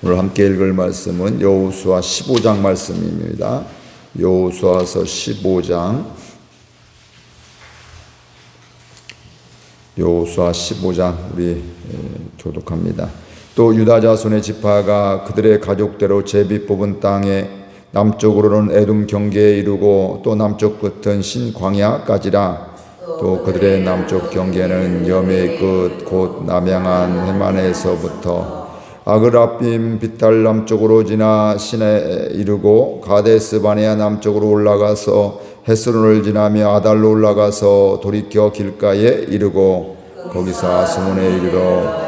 오늘 함께 읽을 말씀은 여호수아 15장 말씀입니다. 여호수아서 15장 우리 교독합니다. 또 유다 자손의 지파가 그들의 가족대로 제비 뽑은 땅에 남쪽으로는 에돔 경계에 이르고 또 남쪽 끝은 신광야까지라. 또 그들의 남쪽 경계는 여메의 끝 곧 남양한 해만에서부터 아그라빔 비탈 남쪽으로 지나 신에 이르고 가데스 바네아 남쪽으로 올라가서 헤스론을 지나며 아달로 올라가서 돌이켜 길가에 이르고 거기서 아스몬에 이르러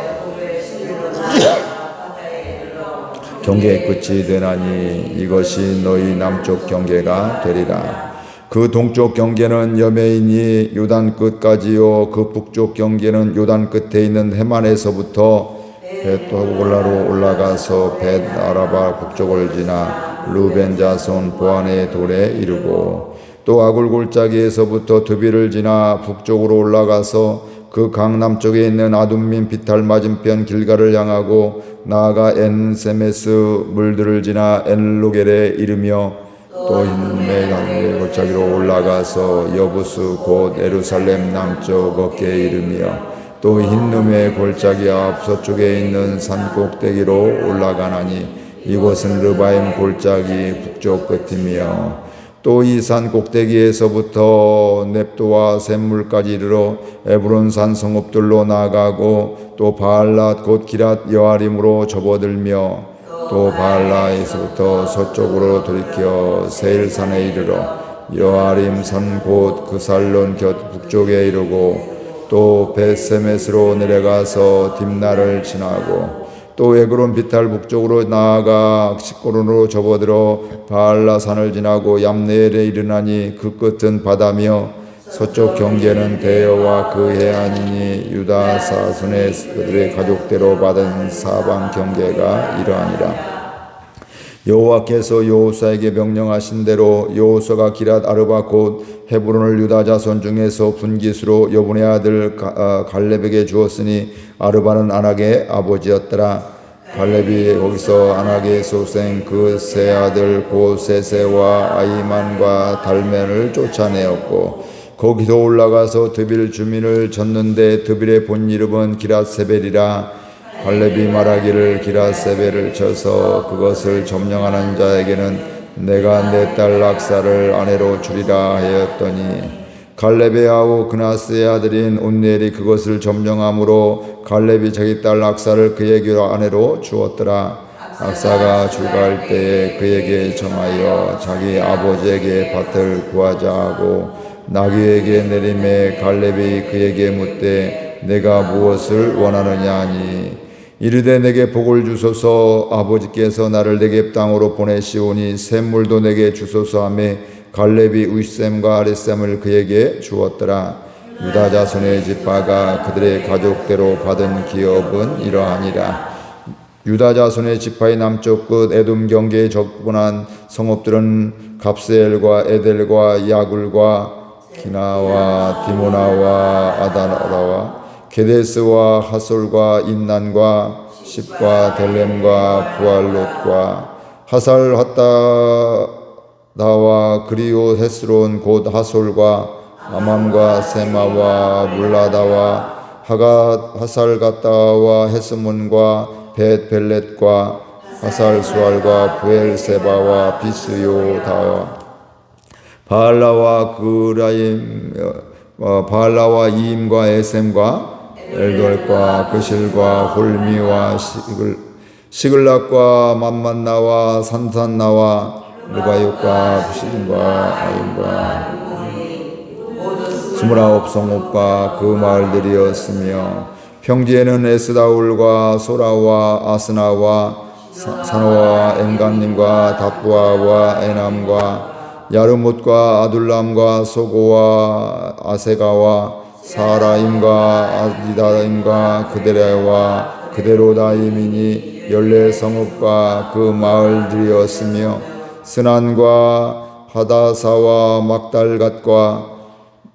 경계의 끝이 되나니 이것이 너희 남쪽 경계가 되리라. 그 동쪽 경계는 여메이니 요단 끝까지요 그 북쪽 경계는 요단 끝에 있는 해만에서부터 벳호글라로 올라가서 벳 아라바 북쪽을 지나 루벤 자손 보안의 돌에 이르고 또 아굴 골짜기에서부터 드비를 지나 북쪽으로 올라가서 그 강남쪽에 있는 아둠민 비탈 맞은편 길가를 향하고 나아가 엔세메스 물들을 지나 엔로겔에 이르며 또 흰매 골짜기로 올라가서 여부스 곧 예루살렘 남쪽 어깨에 이르며 또 흰룸의 골짜기 앞 서쪽에 있는 산 꼭대기로 올라가나니 이곳은 르바임 골짜기 북쪽 끝이며 또 이 산 꼭대기에서부터 넵도와 샘물까지 이르러 에브론 산 성읍들로 나아가고 또 바알랏 곧 기랏 여아림으로 접어들며 또 바알라에서부터 서쪽으로 돌이켜 세일산에 이르러 여아림 산 곧 그살론 곁 북쪽에 이르고 또 벳세메스로 내려가서 딥나를 지나고 또 에그론 비탈 북쪽으로 나아가 식고론으로 접어들어 바알라 산을 지나고 얌네엘에 이르나니 그 끝은 바다며 서쪽 경계는 대여와 그 해안이니 유다 사손의 그들의 가족대로 받은 사방 경계가 이러하니라. 여호와께서 여호수아에게 명령하신 대로 여호수아가 기랏 아르바 곧 헤브론을 유다 자손 중에서 분깃으로 여분의 아들 갈렙에게 주었으니 아르바는 아낙의 아버지였더라. 갈렙이 거기서 아낙의 소생 그 세 아들 곧 세세와 아이만과 달멘을 쫓아내었고 거기서 올라가서 드빌 주민을 쳤는데 드빌의 본 이름은 기랏세벨이라. 갈렙이 말하기를 기랏세벨을 쳐서 그것을 점령하는 자에게는 내가 내 딸 락사를 아내로 주리라 하였더니 갈렙의 아우 그나스의 아들인 온넬이 그것을 점령함으로 갈렙이 자기 딸 락사를 그에게 아내로 주었더라. 락사가 출가할 때에 그에게 정하여 자기 아버지에게 밭을 구하자 하고 나귀에게 내림에 갈렙이 그에게 묻되 내가 무엇을 원하느냐 하니 이르되 내게 복을 주소서 아버지께서 나를 네겝 땅으로 보내시오니 샘물도 내게 주소서 하매 갈렙이 윗샘과 아랫샘을 그에게 주었더라. 유다 자손의 지파가 그들의 가족대로 받은 기업은 이러하니라. 유다 자손의 지파의 남쪽 끝 에돔 경계에 접근한 성읍들은 갑세엘과 에델과 야굴과 기나와 디모나와 아다라와 게데스와 하솔과 인난과 십과 델렘과 부알롯과 하살 핫다다와 그리오 헤스론 곧 하솔과 아맘과 세마와 물라다와 하살 갓다와 헤스몬과 벳 벨렛과 하살 수알과 부엘세바와 비스요다와 바알라와 그라임 바알라와 이임과 에셈과 엘돌과 그실과 홀미와 시글락과 맘만나와 산산나와 르바육과 부실과 아임과 29 성읍과 그 마을들이었으며 평지에는 에스다울과 소라와 아스나와 사노와 엔간님과 답부아와 에남과 야르못과 아둘람과 소고와 아세가와 사라임과 아디다임과 그데레와 그데로다임이니 14성읍과 그 마을들이었으며 스난과 하다사와 막달갓과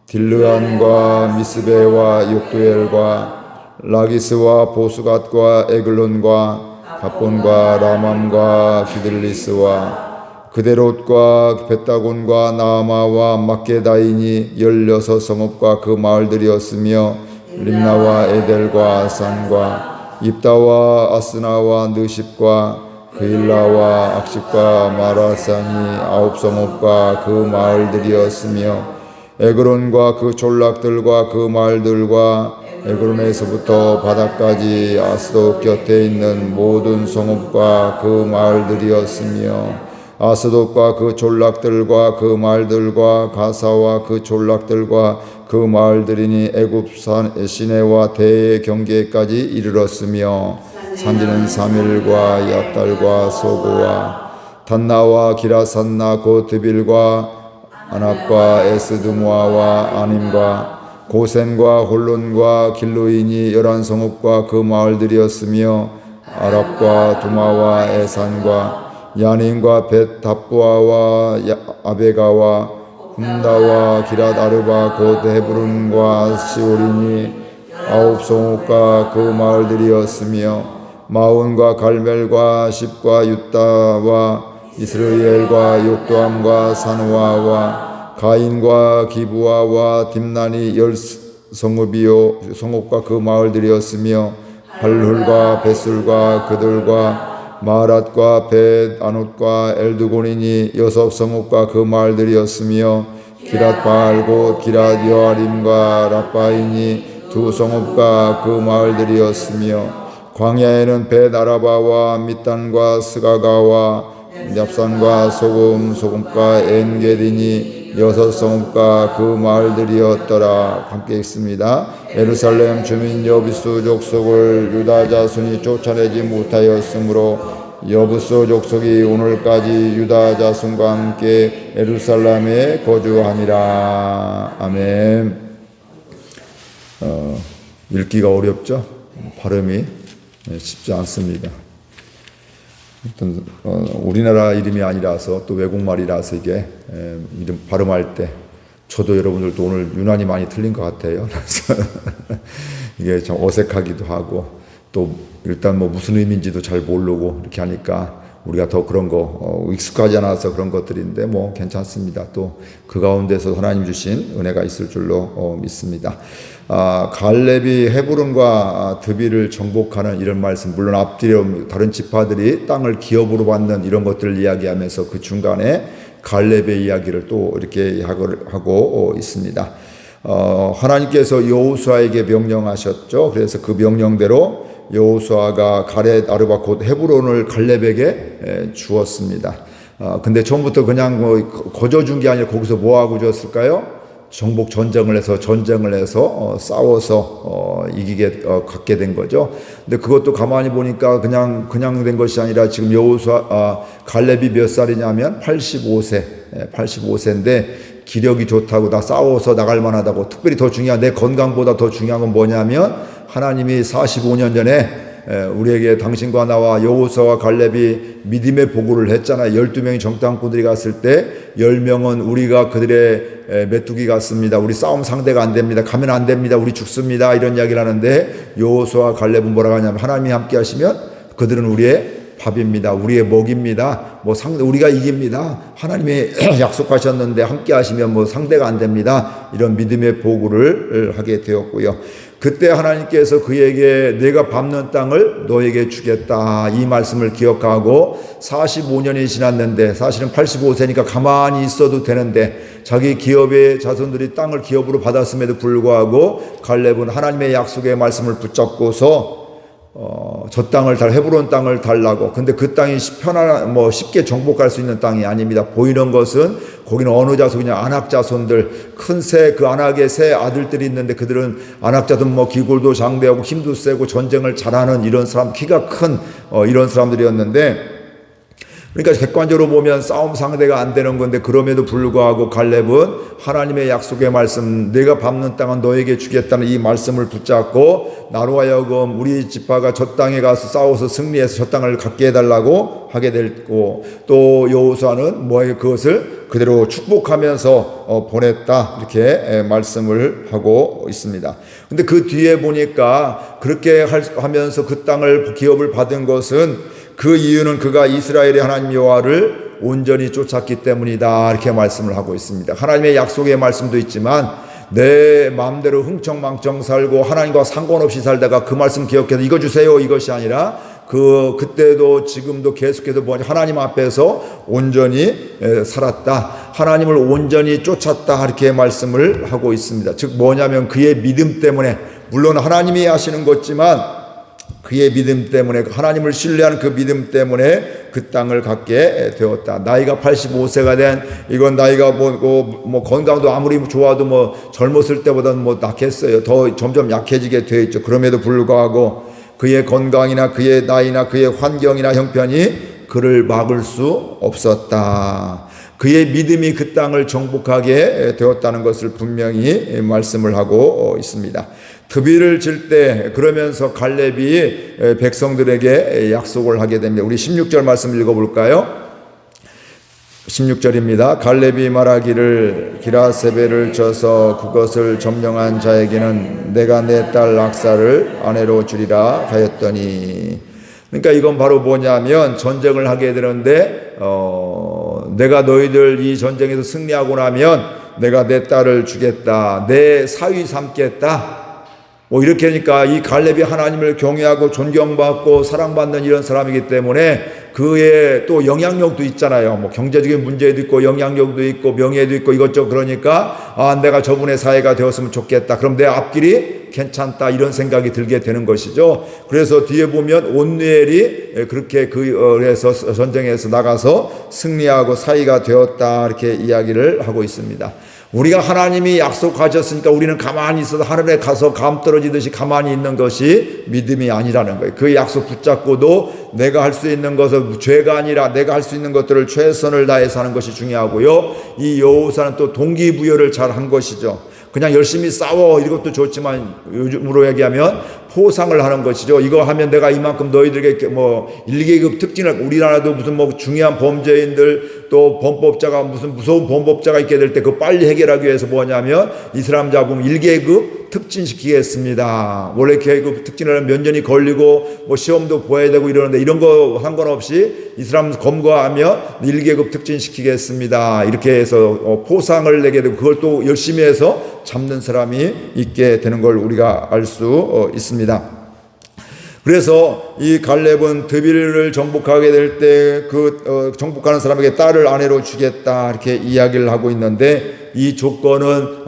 딜르안과 미스베와 욕두엘과 라기스와 보스갓과 에글론과 갑본과 라맘과 기들리스와 그데롯과 벳다곤과 나아마와 막게다인이 16성읍과 그 마을들이었으며 림나와 에델과 산과 입다와 아스나와 느십과 그일라와 악십과 마라산이 9성읍과 그 마을들이었으며 에그론과 그 졸락들과 그 마을들과 에그론에서부터 바다까지 아스돗 곁에 있는 모든 성읍과 그 마을들이었으며 아스돗과 그 졸락들과 그 마을들과 가사와 그 졸락들과 그 마을들이니 애굽산 시내와 대의 경계까지 이르렀으며 산지는 3일과 얏달과 소고와 단나와 기라산나 고드빌과 아납과 에스드모아와 아님과 고센과 홀론과 길로인이 11성읍과 그 마을들이었으며 아랍과 두마와 에산과 야닌과 벳다부아와 아베가와 훔다와 기랏 아르바 곧 헤브론과 시오린이 9성읍과 그 마을들이었으며 마온과 갈멜과 십과 유다와 이스라엘과 욕도함과 산와와 가인과 기부아와 딥난이 10성읍이요 성읍과 그 마을들이었으며 할훌과 벳술과 그들과 마랏과 벳 아논과 엘드고닌이 6성읍과 그 마을들이었으며 기랏바알 곧 기랏 여아림과 랍바인이 2성읍과 그 마을들이었으며 광야에는 벳 아라바와 밑단과 스가가와 얍산과 소금과 엔게딘이 6성읍과 그 마을들이었더라. 함께 읽습니다. 예루살렘 주민 여부수 족속을 유다 자손이 쫓아내지 못하였으므로 여부수 족속이 오늘까지 유다 자손과 함께 예루살렘에 거주함이라. 아멘. 읽기가 어렵죠? 발음이 쉽지 않습니다. 우리나라 이름이 아니라서 또 외국말이라서 이게 이름 발음할 때 저도 여러분들도 오늘 유난히 많이 틀린 것 같아요. 그래서 이게 참 어색하기도 하고 또 일단 뭐 무슨 의미인지도 잘 모르고 이렇게 하니까 우리가 더 그런 거 익숙하지 않아서 그런 것들인데 뭐 괜찮습니다. 또 그 가운데서 하나님 주신 은혜가 있을 줄로 믿습니다. 갈렙이 헤브론과 드빌을 정복하는 이런 말씀, 물론 앞뒤로 다른 지파들이 땅을 기업으로 받는 이런 것들을 이야기하면서 그 중간에 갈렙의 이야기를 또 이렇게 하고 있습니다. 하나님께서 여호수아에게 명령하셨죠. 그래서 그 명령대로 여호수아가 가렛 아르바 곧 헤브론을 갈렙에게 주었습니다. 근데 처음부터 그냥 뭐 거저 준 게 아니라 거기서 뭐 하고 줬을까요? 정복 전쟁을 해서 싸워서 이기게 갖게 된 거죠. 근데 그것도 가만히 보니까 그냥 된 것이 아니라 지금 여호수아 갈렙이 몇 살이냐면 85세인데 기력이 좋다고 다 싸워서 나갈 만하다고. 특별히 더 중요한 내 건강보다 더 중요한 건 뭐냐면 하나님이 45년 전에 우리에게 당신과 나와 여호수아와 갈렙이 믿음의 보고를 했잖아요. 12명이 정탐꾼들이 갔을 때 10명은 우리가 그들의 메뚜기 같습니다. 우리 싸움 상대가 안 됩니다. 가면 안 됩니다. 우리 죽습니다. 이런 이야기를 하는데 여호수아와 갈렙은 뭐라고 하냐면 하나님이 함께 하시면 그들은 우리의 밥입니다. 우리의 먹입니다. 우리가 이깁니다. 하나님이 약속하셨는데 함께 하시면 상대가 안 됩니다. 이런 믿음의 보고를 하게 되었고요. 그때 하나님께서 그에게 내가 밟는 땅을 너에게 주겠다 이 말씀을 기억하고 45년이 지났는데 사실은 85세니까 가만히 있어도 되는데 자기 기업의 자손들이 땅을 기업으로 받았음에도 불구하고 갈렙은 하나님의 약속의 말씀을 붙잡고서 저 땅을 헤브론 땅을 달라고. 근데 그 땅이 쉽게 정복할 수 있는 땅이 아닙니다. 보이는 것은 거기는 어느 자손이냐, 아낙 자손들, 그 아낙의 세 아들들이 있는데 그들은 아낙 자손 기골도 장대하고 힘도 세고 전쟁을 잘하는 이런 사람, 키가 큰 이런 사람들이었는데 그러니까 객관적으로 보면 싸움 상대가 안 되는 건데, 그럼에도 불구하고 갈렙은 하나님의 약속의 말씀, 내가 밟는 땅은 너에게 주겠다는 이 말씀을 붙잡고 나로 하여금 우리 지파가 저 땅에 가서 싸워서 승리해서 저 땅을 갖게 해달라고 하게 됐고, 또 여호수아는 그것을 그대로 축복하면서 보냈다, 이렇게 말씀을 하고 있습니다. 근데 그 뒤에 보니까 그렇게 하면서 그 땅을 기업을 받은 것은, 그 이유는 그가 이스라엘의 하나님 여호와를 온전히 쫓았기 때문이다, 이렇게 말씀을 하고 있습니다. 하나님의 약속의 말씀도 있지만 내 마음대로 흥청망청 살고 하나님과 상관없이 살다가 그 말씀 기억해서 이거 주세요, 이것이 아니라 그때도 지금도 계속해서 하나님 앞에서 온전히 살았다, 하나님을 온전히 쫓았다, 이렇게 말씀을 하고 있습니다. 즉 뭐냐면 그의 믿음 때문에, 물론 하나님이 하시는 것지만 그의 믿음 때문에, 하나님을 신뢰하는 그 믿음 때문에 그 땅을 갖게 되었다. 나이가 85세가 된, 이건 나이가 건강도 아무리 좋아도 젊었을 때보다는 낙했어요. 더 점점 약해지게 되어 있죠. 그럼에도 불구하고 그의 건강이나 그의 나이나 그의 환경이나 형편이 그를 막을 수 없었다. 그의 믿음이 그 땅을 정복하게 되었다는 것을 분명히 말씀을 하고 있습니다. 드빌을 질 때 그러면서 갈렙이 백성들에게 약속을 하게 됩니다. 우리 16절 말씀 읽어볼까요? 16절입니다. 갈렙이 말하기를 기라세벨을 쳐서 그것을 점령한 자에게는 내가 내 딸 악사를 아내로 주리라 하였더니, 그러니까 이건 바로 뭐냐면 전쟁을 하게 되는데 내가 너희들 이 전쟁에서 승리하고 나면 내가 내 딸을 주겠다, 내 사위 삼겠다, 이렇게 하니까 이 갈렙이 하나님을 경외하고 존경받고 사랑받는 이런 사람이기 때문에 그의 또 영향력도 있잖아요. 경제적인 문제도 있고 영향력도 있고 명예도 있고 이것저것, 그러니까 내가 저분의 사회가 되었으면 좋겠다, 그럼 내 앞길이 괜찮다, 이런 생각이 들게 되는 것이죠. 그래서 뒤에 보면 온누엘이 그렇게 그래서 전쟁에서 나가서 승리하고 사위가 되었다, 이렇게 이야기를 하고 있습니다. 우리가 하나님이 약속하셨으니까 우리는 가만히 있어서 하늘에 가서 감 떨어지듯이 가만히 있는 것이 믿음이 아니라는 거예요. 그 약속 붙잡고도 내가 할 수 있는 것은 죄가 아니라 내가 할 수 있는 것들을 최선을 다해서 하는 것이 중요하고요. 이 여호사는 또 동기부여를 잘 한 것이죠. 그냥 열심히 싸워, 이것도 좋지만 요즘으로 얘기하면 포상을 하는 것이죠. 이거 하면 내가 이만큼 너희들에게 1계급 특징을, 우리나라도 무슨 중요한 범죄인들 또 범법자가 무슨 무서운 범법자가 있게 될 때 그거 빨리 해결하기 위해서 뭐냐면 이 사람 잡으면 1계급 특진시키겠습니다. 원래 계급 특진을 몇 년이 걸리고 시험도 보아야 되고 이러는데 이런 거 상관없이 이 사람 검거하면 1계급 특진시키겠습니다, 이렇게 해서 포상을 내게 되고 그걸 또 열심히 해서 잡는 사람이 있게 되는 걸 우리가 알 수 있습니다. 그래서 이 갈렙은 드빌을 정복하게 될 때 정복하는 사람에게 딸을 아내로 주겠다, 이렇게 이야기를 하고 있는데 이 조건은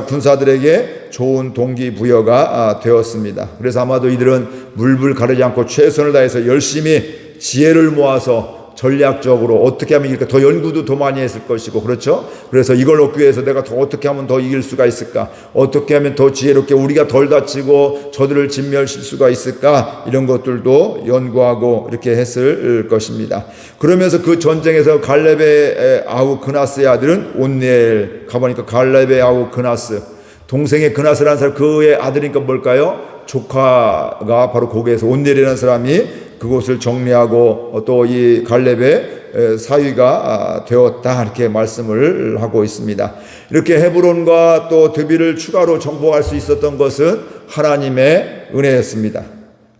군사들에게 좋은 동기부여가 되었습니다. 그래서 아마도 이들은 물불 가르지 않고 최선을 다해서 열심히 지혜를 모아서 전략적으로 어떻게 하면 이렇게 더 연구도 더 많이 했을 것이고, 그렇죠? 그래서 이걸 얻기 위해서 내가 더 어떻게 하면 더 이길 수가 있을까? 어떻게 하면 더 지혜롭게 우리가 덜 다치고 저들을 진멸할 수가 있을까? 이런 것들도 연구하고 이렇게 했을 것입니다. 그러면서 그 전쟁에서 갈렙의 아우 그나스의 아들은 온니엘, 가보니까 갈렙의 아우 그나스, 동생의 그나스라는 사람, 그의 아들이니까 뭘까요? 조카가 바로 거기에서 온니엘이라는 사람이 그곳을 정리하고 또 이 갈렙의 사위가 되었다, 이렇게 말씀을 하고 있습니다. 이렇게 헤브론과 또 드빌을 추가로 정복할 수 있었던 것은 하나님의 은혜였습니다.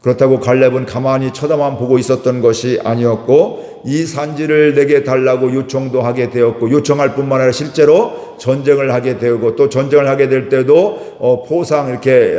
그렇다고 갈렙은 가만히 쳐다만 보고 있었던 것이 아니었고 이 산지를 내게 달라고 요청도 하게 되었고, 요청할 뿐만 아니라 실제로 전쟁을 하게 되고, 또 전쟁을 하게 될 때도 포상 이렇게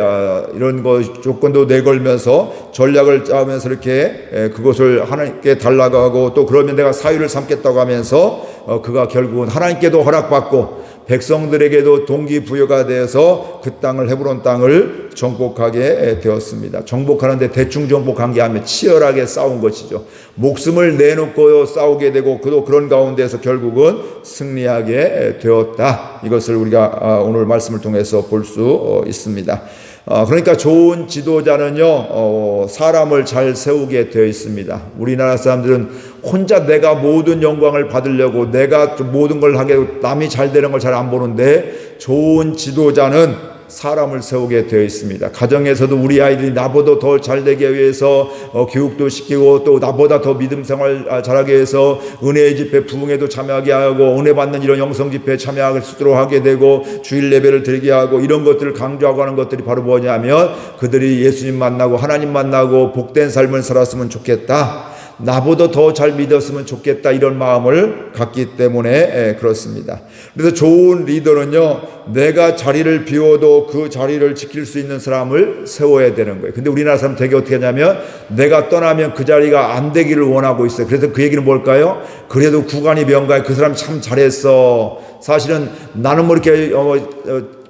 이런 거 조건도 내걸면서 전략을 짜면서 이렇게 그것을 하나님께 달라고 하고, 또 그러면 내가 사위를 삼겠다고 하면서 그가 결국은 하나님께도 허락받고 백성들에게도 동기부여가 되어서 그 땅을, 헤브론 땅을 정복하게 되었습니다. 정복하는데 대충 정복한 게 아니라 치열하게 싸운 것이죠. 목숨을 내놓고 싸우게 되고 또 그런 가운데서 결국은 승리하게 되었다. 이것을 우리가 오늘 말씀을 통해서 볼 수 있습니다. 그러니까 좋은 지도자는요, 사람을 잘 세우게 되어 있습니다. 우리나라 사람들은 혼자 내가 모든 영광을 받으려고 내가 모든 걸 하게 되고 남이 잘 되는 걸 잘 안 보는데, 좋은 지도자는 사람을 세우게 되어 있습니다. 가정에서도 우리 아이들이 나보다 더 잘되기 위해서 교육도 시키고, 또 나보다 더 믿음 생활 잘하게 해서 은혜의 집회 부흥회도 참여하게 하고, 은혜 받는 이런 영성 집회에 참여할 수 있도록 하게 되고, 주일 예배를 드리게 하고, 이런 것들을 강조하고 하는 것들이 바로 뭐냐면, 그들이 예수님 만나고 하나님 만나고 복된 삶을 살았으면 좋겠다, 나보다 더 잘 믿었으면 좋겠다, 이런 마음을 갖기 때문에 그렇습니다. 그래서 좋은 리더는요, 내가 자리를 비워도 그 자리를 지킬 수 있는 사람을 세워야 되는 거예요. 근데 우리나라 사람 되게 어떻게 하냐면, 내가 떠나면 그 자리가 안 되기를 원하고 있어요. 그래서 그 얘기는 뭘까요? 그래도 구간이 명가에 그 사람 참 잘했어. 사실은 나는 뭐 이렇게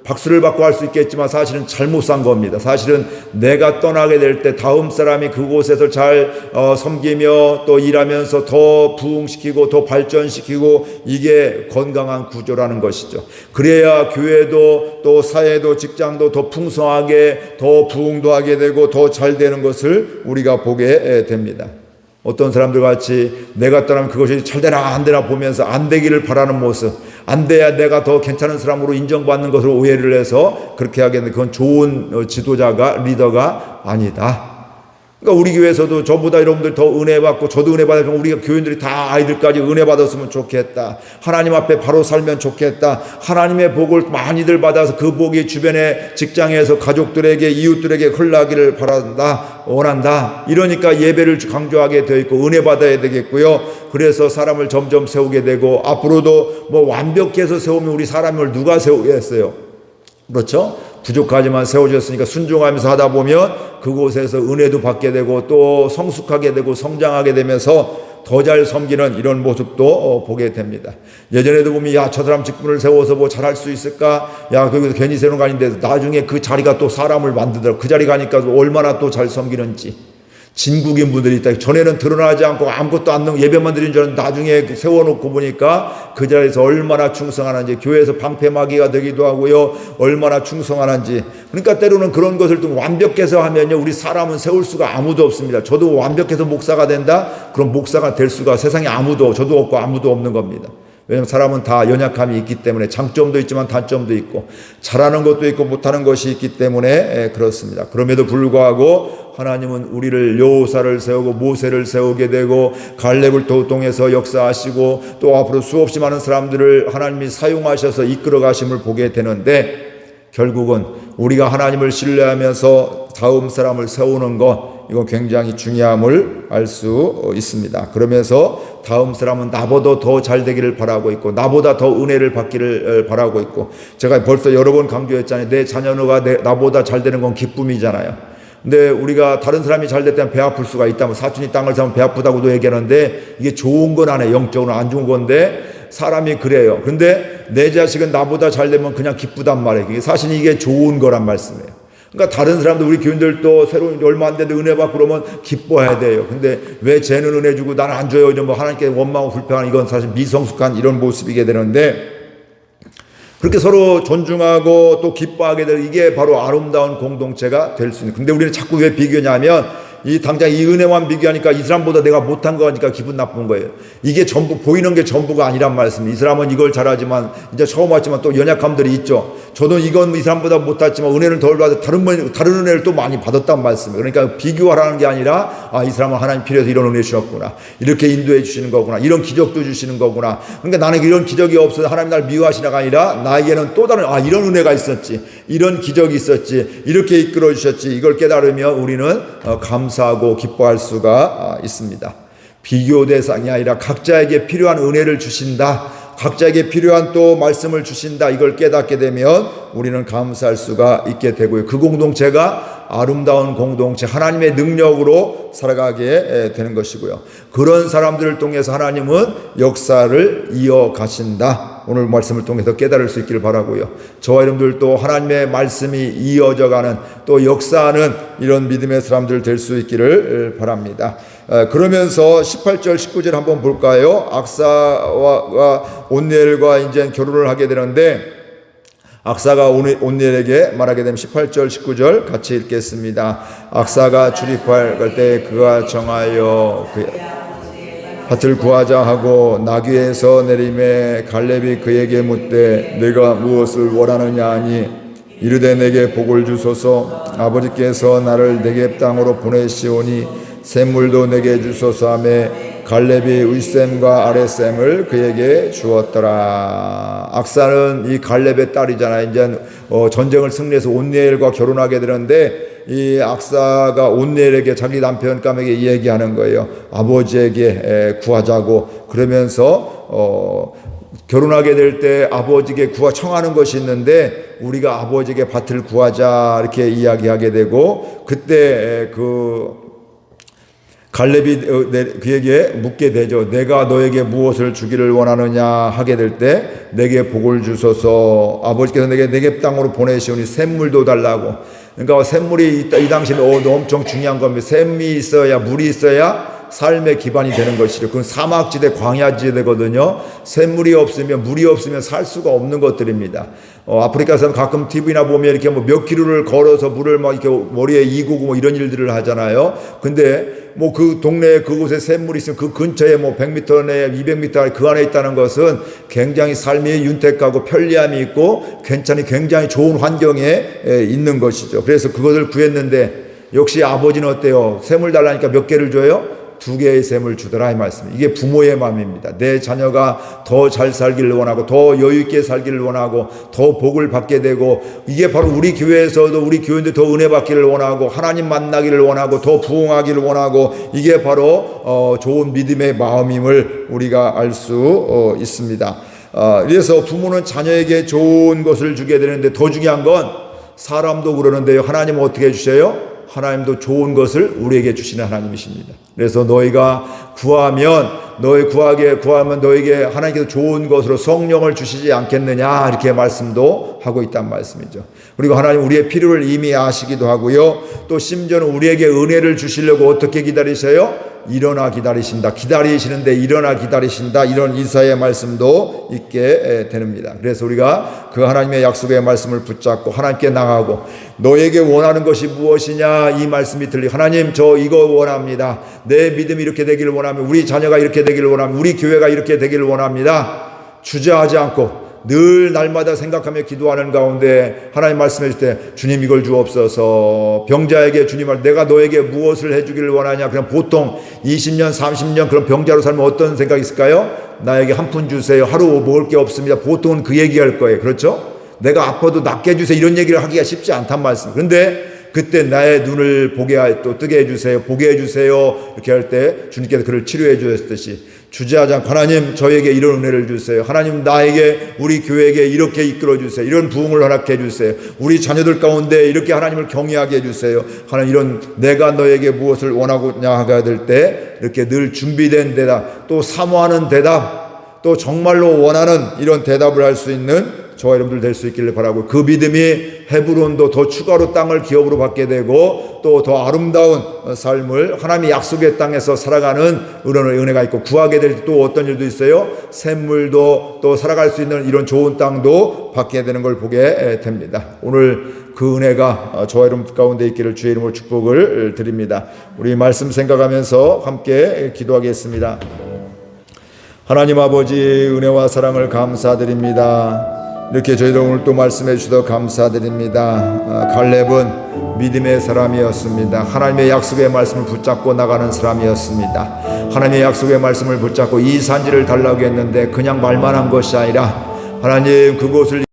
박수를 받고 할 수 있겠지만 사실은 잘못 산 겁니다. 사실은 내가 떠나게 될 때 다음 사람이 그곳에서 잘 섬기며 또 일하면서 더 부흥시키고 더 발전시키고, 이게 건강한 구조라는 것이죠. 그래야 교회도 또 사회도 직장도 더 풍성하게, 더 부흥도 하게 되고 더 잘 되는 것을 우리가 보게 됩니다. 어떤 사람들 같이 내가 떠나면 그것이 잘 되나 안 되나 보면서 안 되기를 바라는 모습, 안 돼야 내가 더 괜찮은 사람으로 인정받는 것으로 오해를 해서 그렇게 하겠는데, 그건 좋은 지도자가, 리더가 아니다. 그러니까 우리 교회에서도 저보다 여러분들 더 은혜 받고 저도 은혜 받으면 우리가 교인들이 다 아이들까지 은혜 받았으면 좋겠다. 하나님 앞에 바로 살면 좋겠다. 하나님의 복을 많이들 받아서 그 복이 주변의 직장에서 가족들에게, 이웃들에게 흘러가기를 바란다, 원한다. 이러니까 예배를 강조하게 되어 있고 은혜 받아야 되겠고요. 그래서 사람을 점점 세우게 되고, 앞으로도 뭐 완벽해서 세우면 우리 사람을 누가 세우겠어요? 그렇죠? 부족하지만 세워졌으니까 순종하면서 하다 보면 그곳에서 은혜도 받게 되고 또 성숙하게 되고 성장하게 되면서 더 잘 섬기는 이런 모습도 보게 됩니다. 예전에도 보면 야, 저 사람 직분을 세워서 뭐 잘할 수 있을까? 야, 거기서 괜히 세우는 거 아닌데, 나중에 그 자리가 또 사람을 만들더라고. 그 자리 가니까 얼마나 또 잘 섬기는지. 진국인 분들이 있다. 전에는 드러나지 않고 아무것도 안 넣고 예배만 드린 줄 알았는데, 나중에 세워놓고 보니까 그 자리에서 얼마나 충성하는지, 교회에서 방패막이가 되기도 하고요, 얼마나 충성하는지. 그러니까 때로는 그런 것을 좀 완벽해서 하면요, 우리 사람은 세울 수가 아무도 없습니다. 저도 완벽해서 목사가 된다? 그럼 목사가 될 수가 세상에 아무도, 저도 없고 아무도 없는 겁니다. 왜냐하면 사람은 다 연약함이 있기 때문에, 장점도 있지만 단점도 있고 잘하는 것도 있고 못하는 것이 있기 때문에 그렇습니다. 그럼에도 불구하고 하나님은 우리를 여호사를 세우고 모세를 세우게 되고 갈렙을 통해서 역사하시고 또 앞으로 수없이 많은 사람들을 하나님이 사용하셔서 이끌어 가심을 보게 되는데, 결국은 우리가 하나님을 신뢰하면서 다음 사람을 세우는 것, 이건 굉장히 중요함을 알 수 있습니다. 그러면서 다음 사람은 나보다 더 잘 되기를 바라고 있고 나보다 더 은혜를 받기를 바라고 있고, 제가 벌써 여러 번 강조했잖아요. 내 자녀가 나보다 잘 되는 건 기쁨이잖아요. 근데 우리가 다른 사람이 잘 됐다면 배 아플 수가 있다면, 사촌이 땅을 사면 배 아프다고도 얘기하는데, 이게 좋은 건 아니에요. 영적으로 안 좋은 건데 사람이 그래요. 그런데 내 자식은 나보다 잘 되면 그냥 기쁘단 말이에요. 사실 이게 좋은 거란 말씀이에요. 그러니까 다른 사람들, 우리 교인들도 새로운 얼마 안 됐는데 은혜 받고 그러면 기뻐해야 돼요. 근데 왜 쟤는 은혜 주고 나는 안 줘요? 이런 뭐 하나님께 원망하고 불평하는, 이건 사실 미성숙한 이런 모습이게 되는데, 그렇게 서로 존중하고 또 기뻐하게 될, 이게 바로 아름다운 공동체가 될 수 있는. 근데 우리는 자꾸 왜 비교냐면, 당장 이 은혜만 비교하니까 이 사람보다 내가 못한 거니까 기분 나쁜 거예요. 이게 전부, 보이는 게 전부가 아니란 말씀이에요. 이 사람은 이걸 잘하지만, 이제 처음 왔지만 또 연약함들이 있죠. 저도 이건 이 사람보다 못했지만 은혜를 덜 받아 다른 은혜를 또 많이 받았단 말씀이에요. 그러니까 비교하라는 게 아니라, 이 사람은 하나님 필요해서 이런 은혜 주셨구나, 이렇게 인도해 주시는 거구나, 이런 기적도 주시는 거구나. 그러니까 나는 이런 기적이 없어서 하나님 날 미워하시나가 아니라, 나에게는 또 다른 이런 은혜가 있었지, 이런 기적이 있었지, 이렇게 이끌어 주셨지. 이걸 깨달으며 우리는 감사하고 기뻐할 수가 있습니다. 비교 대상이 아니라 각자에게 필요한 은혜를 주신다, 각자에게 필요한 또 말씀을 주신다, 이걸 깨닫게 되면 우리는 감사할 수가 있게 되고요. 그 공동체가 아름다운 공동체, 하나님의 능력으로 살아가게 되는 것이고요. 그런 사람들을 통해서 하나님은 역사를 이어가신다. 오늘 말씀을 통해서 깨달을 수 있기를 바라고요. 저와 여러분들도 하나님의 말씀이 이어져가는, 또 역사하는 이런 믿음의 사람들 될 수 있기를 바랍니다. 그러면서 18절 19절 한번 볼까요? 악사와 온넬과 이제 결혼을 하게 되는데, 악사가 온니엘에게 말하게 되면 18절 19절 같이 읽겠습니다. 악사가 출입할 때 그가 정하여 밭을 구하자 하고 나귀에서 내림에 갈렙이 그에게 묻되 내가 무엇을 원하느냐 하니 이르되 내게 복을 주소서 아버지께서 나를 네겝 땅으로 보내시오니 샘물도 내게 주소서 하며 갈렙이 윗샘과 아랫샘을 그에게 주었더라. 악사는 이 갈렙의 딸이잖아요. 이제 전쟁을 승리해서 온니엘과 결혼하게 되는데 이 악사가 온니엘에게 자기 남편 감에게 얘기하는 거예요. 아버지에게 구하자고. 그러면서 결혼하게 될 때 아버지에게 청하는 것이 있는데 우리가 아버지에게 밭을 구하자 이렇게 이야기하게 되고 그때 갈렙이 그에게 묻게 되죠. 내가 너에게 무엇을 주기를 원하느냐 하게 될 때 내게 복을 주소서 아버지께서 내게 네겝 땅으로 보내시오니 샘물도 달라고. 그러니까 샘물이 이 당시에는 엄청 중요한 겁니다. 샘이 있어야 물이 있어야 삶의 기반이 되는 것이죠. 그건 사막지대 광야지대거든요. 샘물이 없으면 물이 없으면 살 수가 없는 것들입니다. 아프리카에서는 가끔 TV나 보면 이렇게 몇 킬로를 걸어서 물을 막 이렇게 머리에 이고고 이런 일들을 하잖아요. 근데 그 동네에 그곳에 샘물이 있으면 그 근처에 100m 내에 200m 그 안에 있다는 것은 굉장히 삶이 윤택하고 편리함이 있고 굉장히 좋은 환경에 있는 것이죠. 그래서 그것을 구했는데 역시 아버지는 어때요? 샘을 달라니까 몇 개를 줘요? 2개의 샘을 주더라 이 말씀입니다. 이게 부모의 마음입니다. 내 자녀가 더 잘 살기를 원하고 더 여유있게 살기를 원하고 더 복을 받게 되고 이게 바로 우리 교회에서도 우리 교인들 더 은혜 받기를 원하고 하나님 만나기를 원하고 더 부흥하기를 원하고 이게 바로 좋은 믿음의 마음임을 우리가 알 수 있습니다. 그래서 부모는 자녀에게 좋은 것을 주게 되는데 더 중요한 건 사람도 그러는데요. 하나님은 어떻게 해주세요? 하나님도 좋은 것을 우리에게 주시는 하나님이십니다. 그래서 너희가 구하면 너에게 하나님께서 좋은 것으로 성령을 주시지 않겠느냐 이렇게 말씀도 하고 있단 말씀이죠. 그리고 하나님 우리의 필요를 이미 아시기도 하고요. 또 심지어는 우리에게 은혜를 주시려고 어떻게 기다리세요? 일어나 기다리신다. 기다리시는데 일어나 기다리신다. 이런 이사야의 말씀도 있게 됩니다. 그래서 우리가 그 하나님의 약속의 말씀을 붙잡고 하나님께 나가고 너에게 원하는 것이 무엇이냐 이 말씀이 들리고 하나님 저 이거 원합니다. 내 믿음이 이렇게 되기를 원합니다. 우리 자녀가 이렇게 되기를 원합니다. 우리 교회가 이렇게 되기를 원합니다. 주저하지 않고 늘 날마다 생각하며 기도하는 가운데 하나님 말씀해 줄 때 주님 이걸 주옵소서. 병자에게 주님 내가 너에게 무엇을 해주기를 원하냐. 그냥 보통 20년 30년 그런 병자로 살면 어떤 생각이 있을까요? 나에게 한 푼 주세요. 하루 먹을 게 없습니다. 보통은 그 얘기할 거예요. 그렇죠? 내가 아파도 낫게 해주세요. 이런 얘기를 하기가 쉽지 않단 말씀. 그런데 그때 나의 눈을 뜨게 해주세요. 보게 해주세요. 이렇게 할 때 주님께서 그를 치료해 주셨듯이 주저하지 않고 하나님 저에게 이런 은혜를 주세요. 하나님 나에게 우리 교회에게 이렇게 이끌어 주세요. 이런 부흥을 허락해 주세요. 우리 자녀들 가운데 이렇게 하나님을 경외하게 해주세요. 하나님 이런 내가 너에게 무엇을 원하고냐 하게 될 때 이렇게 늘 준비된 대답 또 사모하는 대답 또 정말로 원하는 이런 대답을 할 수 있는 저와 여러분들 될 수 있기를 바라고 그 믿음이 헤브론도 더 추가로 땅을 기업으로 받게 되고 또 더 아름다운 삶을 하나님의 약속의 땅에서 살아가는 은혜가 있고 구하게 될 때 또 어떤 일도 있어요. 샘물도 또 살아갈 수 있는 이런 좋은 땅도 받게 되는 걸 보게 됩니다. 오늘 그 은혜가 저와 여러분 가운데 있기를 주의 이름으로 축복을 드립니다. 우리 말씀 생각하면서 함께 기도하겠습니다. 하나님 아버지 은혜와 사랑을 감사드립니다. 이렇게 저희들 오늘 또 말씀해 주셔서 감사드립니다. 갈렙은 믿음의 사람이었습니다. 하나님의 약속의 말씀을 붙잡고 나가는 사람이었습니다. 하나님의 약속의 말씀을 붙잡고 이 산지를 달라고 했는데 그냥 말만 한 것이 아니라 하나님 그곳을